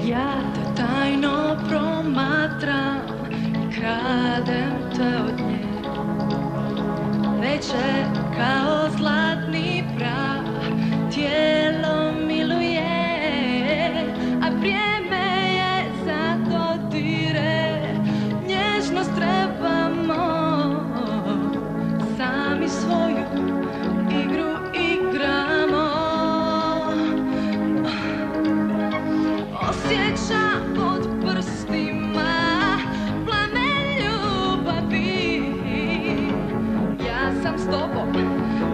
Ja te tajno promatram i kradem te od nje. Veče kao zlatni prah tijelo miluje, a vrijeme je za dodire. Nježnost trebamo, sami svoju igru igramo. Osjećam pod prstima plamen ljubavi. Ja sam s tobom,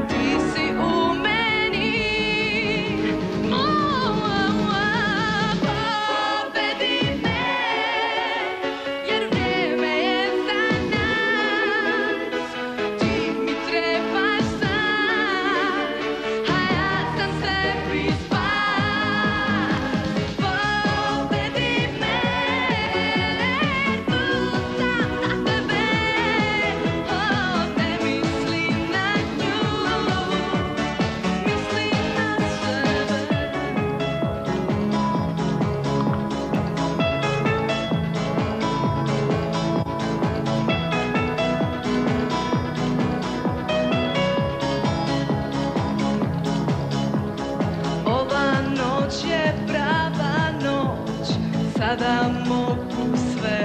ti si u meni. Pobedi me, jer vrijeme je za nas. Ti mi trebaš sad, a ja sam sebi spas. Pobedi me, tu sam za tebe. Ne misli na nju, misli na sebe. Ova noć je prava noć, sada mogu sve.